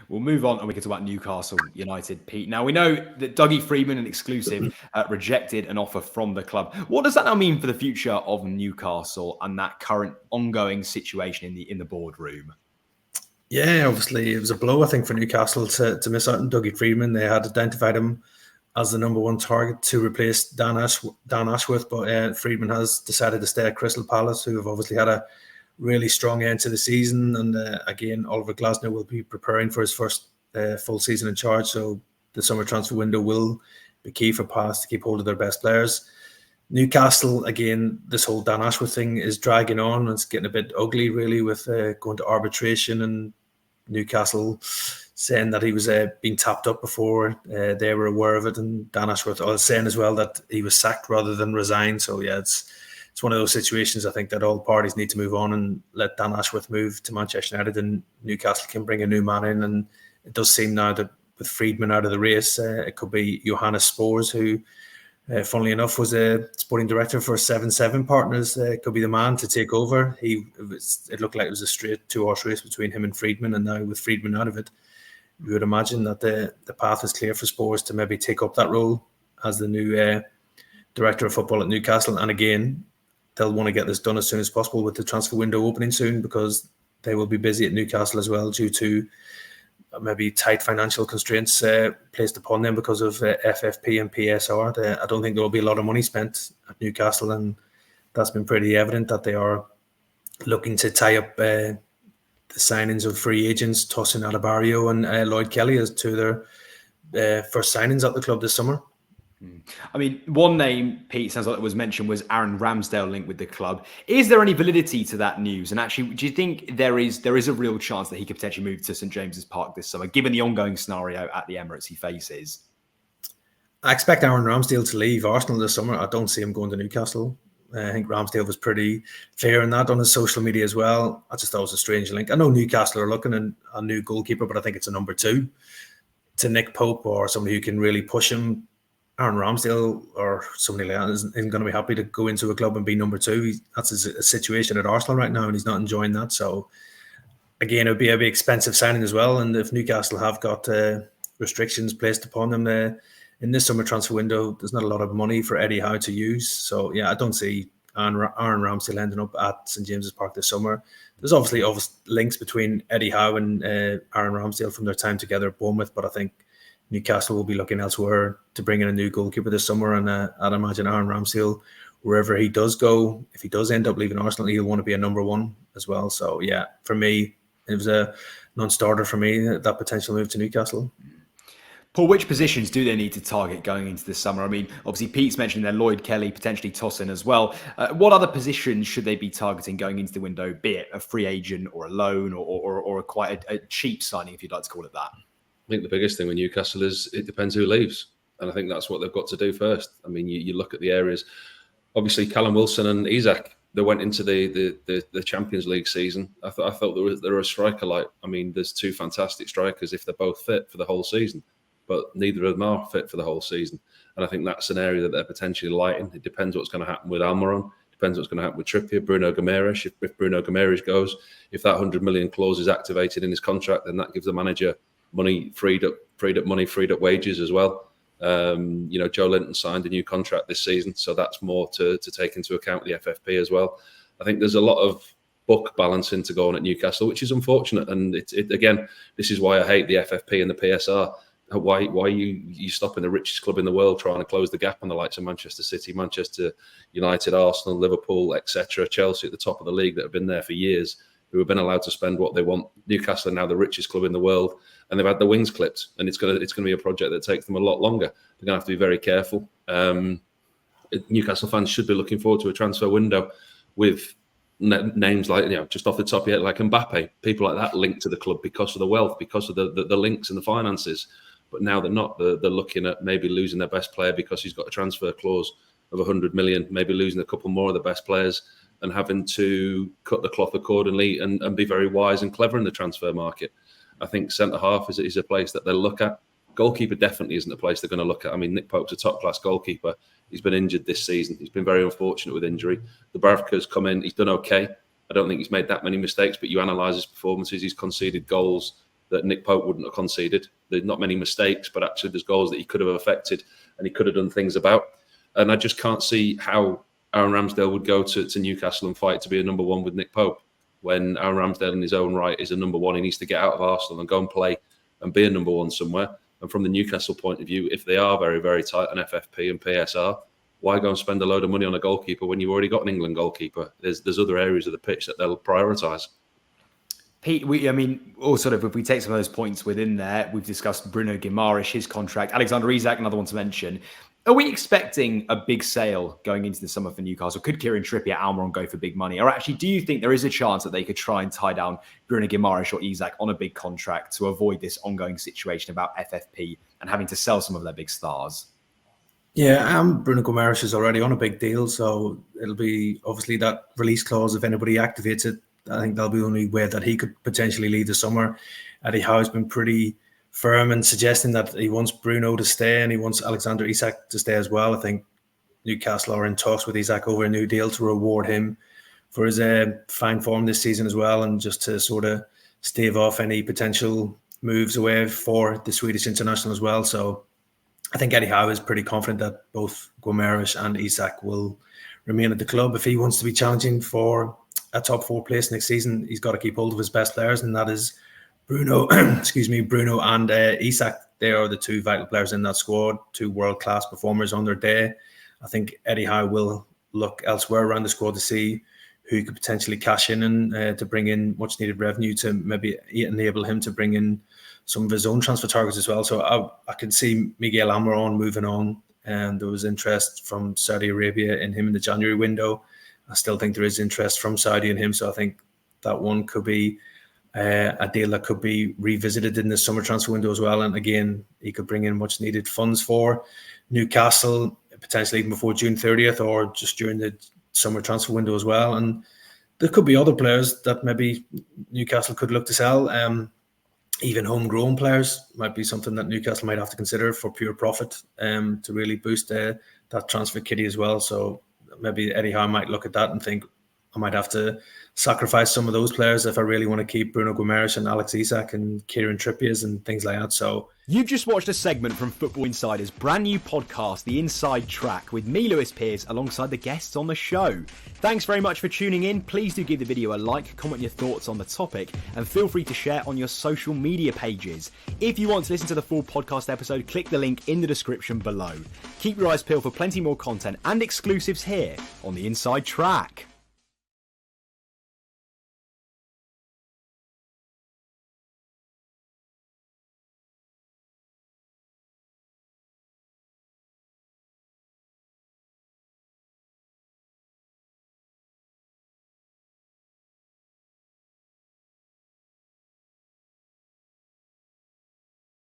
We'll move on and we can talk about Newcastle United, Pete. Now, we know that Dougie Freedman, an exclusive, rejected an offer from the club. What does that now mean for the future of Newcastle and that current ongoing situation in the boardroom? Yeah, obviously it was a blow, I think, for Newcastle to miss out on Dougie Freedman. They had identified him as the number one target to replace Dan Ashworth, but Freedman has decided to stay at Crystal Palace, who have obviously had a really strong end to the season. And again, Oliver Glasner will be preparing for his first full season in charge. So the summer transfer window will be key for Palace to keep hold of their best players. Newcastle, again, this whole Dan Ashworth thing is dragging on. It's getting a bit ugly, really, with going to arbitration and Newcastle saying that he was being tapped up before they were aware of it. And Dan Ashworth was saying as well that he was sacked rather than resigned. So, yeah, it's one of those situations, I think, that all parties need to move on and let Dan Ashworth move to Manchester United, and Newcastle can bring a new man in. And it does seem now that with Freedman out of the race, it could be Johannes Spores, who, funnily enough, was a sporting director for 7-7 Partners. Could be the man to take over. It looked like it was a straight 2-horse race between him and Freedman, and now with Freedman out of it, you would imagine that the path is clear for Spores to maybe take up that role as the new director of football at Newcastle. And again, they'll want to get this done as soon as possible with the transfer window opening soon, because they will be busy at Newcastle as well due to maybe tight financial constraints placed upon them because of FFP and PSR. I don't think there will be a lot of money spent at Newcastle, and that's been pretty evident that they are looking to tie up the signings of free agents, Tosin Adebayo and Lloyd Kelly, as two of their first signings at the club this summer. I mean, one name, Pete, sounds like it was mentioned, was Aaron Ramsdale linked with the club. Is there any validity to that news? And actually, do you think there is a real chance that he could potentially move to St James's Park this summer, given the ongoing scenario at the Emirates he faces? I expect Aaron Ramsdale to leave Arsenal this summer. I don't see him going to Newcastle. I think Ramsdale was pretty clear on that on his social media as well. I just thought it was a strange link. I know Newcastle are looking at a new goalkeeper, but I think it's a number 2 to Nick Pope or somebody who can really push him. Aaron Ramsdale or somebody like that isn't going to be happy to go into a club and be number 2. That's a situation at Arsenal right now, and he's not enjoying that. So, again, it would be a big expensive signing as well. And if Newcastle have got restrictions placed upon them in this summer transfer window, there's not a lot of money for Eddie Howe to use. So, yeah, I don't see Aaron Ramsdale ending up at St James's Park this summer. There's obviously links between Eddie Howe and Aaron Ramsdale from their time together at Bournemouth, but I think Newcastle will be looking elsewhere to bring in a new goalkeeper this summer, and I'd imagine Aaron Ramsdale, wherever he does go, if he does end up leaving Arsenal, he'll want to be a number 1 as well. So, yeah, for me, it was a non-starter for me, that potential move to Newcastle. Paul, which positions do they need to target going into this summer? I mean, obviously, Pete's mentioned there Lloyd Kelly, potentially Tosin as well. What other positions should they be targeting going into the window, be it a free agent or a loan or quite a cheap signing, if you'd like to call it that? I think the biggest thing with Newcastle is it depends who leaves. And I think that's what they've got to do first. I mean, you look at the areas. Obviously, Callum Wilson and Isak, they went into the Champions League season. I felt they were a striker like. I mean, there's 2 fantastic strikers if they're both fit for the whole season. But neither of them are fit for the whole season. And I think that's an area that they're potentially lighting. It depends what's going to happen with Almiron. Depends what's going to happen with Trippier, Bruno Guimaraes. If Bruno Guimaraes goes, if that 100 million clause is activated in his contract, then that gives the manager money, freed up wages as well. Joe Linton signed a new contract this season, so that's more to take into account the FFP as well. I think there's a lot of book balancing to go on at Newcastle, which is unfortunate. And it again, this is why I hate the FFP and the PSR. Why are you stopping the richest club in the world trying to close the gap on the likes of Manchester City, Manchester United, Arsenal, Liverpool, etc., Chelsea at the top of the league that have been there for years, who have been allowed to spend what they want. Newcastle are now the richest club in the world, and they've had the wings clipped, and it's going to be a project that takes them a lot longer. They're going to have to be very careful. Newcastle fans should be looking forward to a transfer window with names like, just off the top of your head, like Mbappe, people like that linked to the club because of the wealth, because of the links and the finances. But now they're not. They're looking at maybe losing their best player because he's got a transfer clause of 100 million, maybe losing a couple more of the best players and having to cut the cloth accordingly and be very wise and clever in the transfer market. I think centre-half is a place that they'll look at. Goalkeeper definitely isn't a place they're going to look at. I mean, Nick Pope's a top-class goalkeeper. He's been injured this season. He's been very unfortunate with injury. Dubravka's come in. He's done okay. I don't think he's made that many mistakes, but you analyse his performances. He's conceded goals that Nick Pope wouldn't have conceded. There's not many mistakes, but actually there's goals that he could have affected and he could have done things about. And I just can't see how Aaron Ramsdale would go to Newcastle and fight to be a number one with Nick Pope. When Aaron Ramsdale in his own right is a number one, he needs to get out of Arsenal and go and play and be a number one somewhere. And from the Newcastle point of view, if they are very, very tight on FFP and PSR, why go and spend a load of money on a goalkeeper when you've already got an England goalkeeper? There's other areas of the pitch that they'll prioritise. Pete, if we take some of those points within there, we've discussed Bruno Guimaraes, his contract, Alexander Isak, another one to mention. Are we expecting a big sale going into the summer for Newcastle? Could Kieran Trippier, Almiron go for big money? Or actually, do you think there is a chance that they could try and tie down Bruno Guimaraes or Isak on a big contract to avoid this ongoing situation about FFP and having to sell some of their big stars? Yeah, Bruno Guimaraes is already on a big deal, so it'll be obviously that release clause. If anybody activates it, I think that'll be the only way that he could potentially leave the summer. Eddie Howe's been pretty firm in suggesting that he wants Bruno to stay and he wants Alexander Isak to stay as well. I think Newcastle are in talks with Isak over a new deal to reward him for his fine form this season as well, and just to sort of stave off any potential moves away for the Swedish international as well. So I think Eddie Howe is pretty confident that both Guimaraes and Isak will remain at the club. If he wants to be challenging for a top 4 place next season, he's got to keep hold of his best players, and that is Bruno and Isak. They are the 2 vital players in that squad, 2 world-class performers on their day. I think Eddie Howe will look elsewhere around the squad to see who could potentially cash in and to bring in much-needed revenue to maybe enable him to bring in some of his own transfer targets as well. So I can see Miguel Almiron moving on, and there was interest from Saudi Arabia in him in the January window. I still think there is interest from Saudi in him, so I think that one could be a deal that could be revisited in the summer transfer window as well. And again, he could bring in much needed funds for Newcastle, potentially even before June 30th or just during the summer transfer window as well. And there could be other players that maybe Newcastle could look to sell. Even homegrown players might be something that Newcastle might have to consider for pure profit to really boost that transfer kitty as well. So maybe Eddie Howe might look at that and think, I might have to sacrifice some of those players if I really want to keep Bruno Guimaraes and Alex Isak and Kieran Trippier and things like that. So you've just watched a segment from Football Insider's brand new podcast, The Inside Track, with me, Lewis Pearce, alongside the guests on the show. Thanks very much for tuning in. Please do give the video a like, comment your thoughts on the topic, and feel free to share on your social media pages. If you want to listen to the full podcast episode, click the link in the description below. Keep your eyes peeled for plenty more content and exclusives here on The Inside Track.